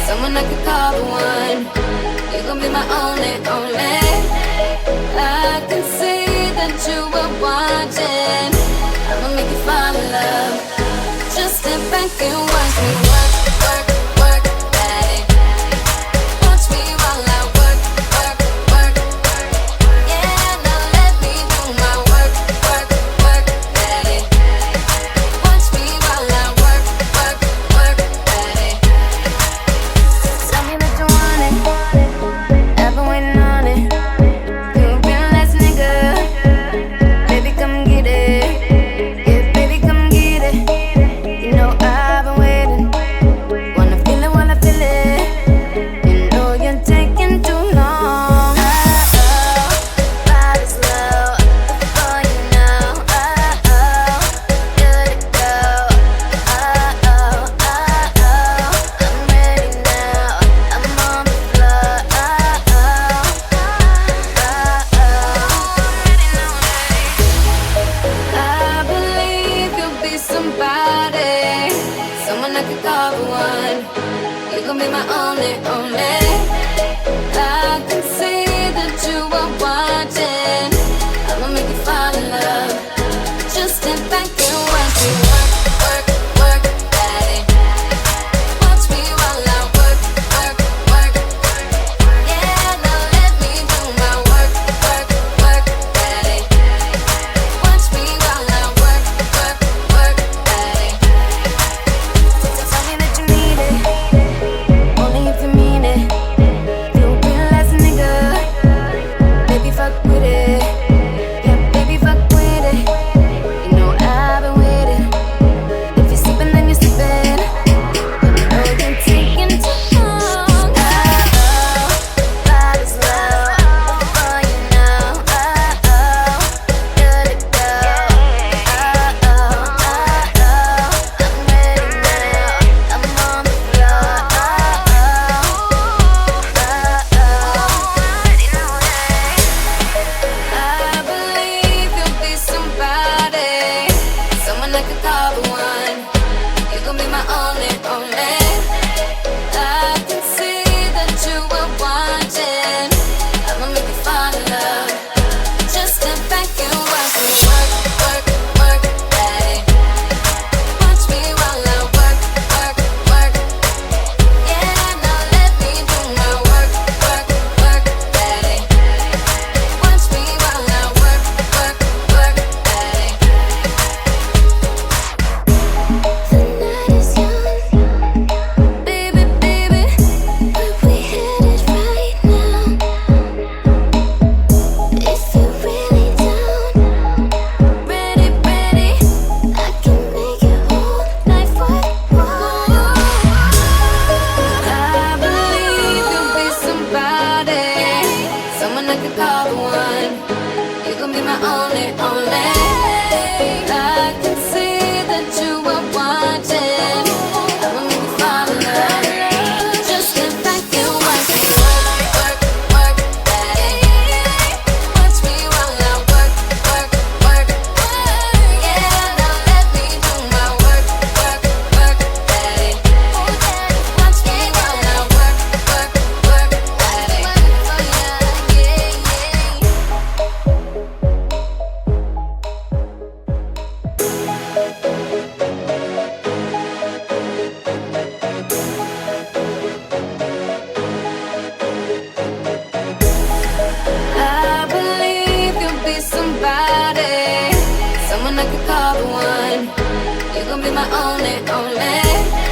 Someone I could call the one. You're gonna be my only, only. I can see that you were watching. I'ma make you fall in love. Just step back and watch me work, work, work, daddy. Watch me while I work, work, work. Yeah, now let me do my work, work, work, daddy. Watch me while I work, work, work, daddy. Tell me that you want it. I've been waiting on it. You a real ass nigga. Baby, come get it. Yeah, baby, come get it. You know I've been waiting. Wanna feel it while I feel it. You know you're taking too long. Body's low before you know. Good to go. I'm ready now. I'm on the floor. I believe you'll be somebody, someone I could call the one. You're gonna be my only, only. I can see that you are watching. I'ma make you fall in love. Just step back and watch me work, work, work, daddy. Watch me while I work, work, work. Yeah, now let me do my work, work, work, daddy. Watch me while I work, work, work, daddy. Tell me that you need it, only if you mean it. You a real ass nigga, baby, fuck with it. Yeah, baby, fuck with it. You know I've been waiting. If you're sleeping, then you're sleeping. You know you're taking too long. Body's low before you know. Good to go. I'm ready now. I'm on the floor. I believe you'll be somebody, someone I could call the one. You're gonna be my only, only. I can see that you were watching. I'ma make you fall in love. Just step back and watch me work, work, work, daddy. Watch me while I work, work, work. Yeah, now let me do my work, work, work, daddy. Watch me while I work, work, work, daddy. The night is young, baby, baby. Where we headed right now? If you're really down, ready, ready, I can make your whole life worthwhile. I believe you'll be somebody, someone I could call the one. You're gonna be my only, only. I can see that you are watching. I'ma make you fall in love. Just step back and watch me work, work, work, daddy. Watch me while I work, work, work. Yeah, now let me do my work, work, work, daddy. Watch me while I work, work, work, daddy. I believe you'll be somebody, someone I could call the one. You're gonna be my only, only.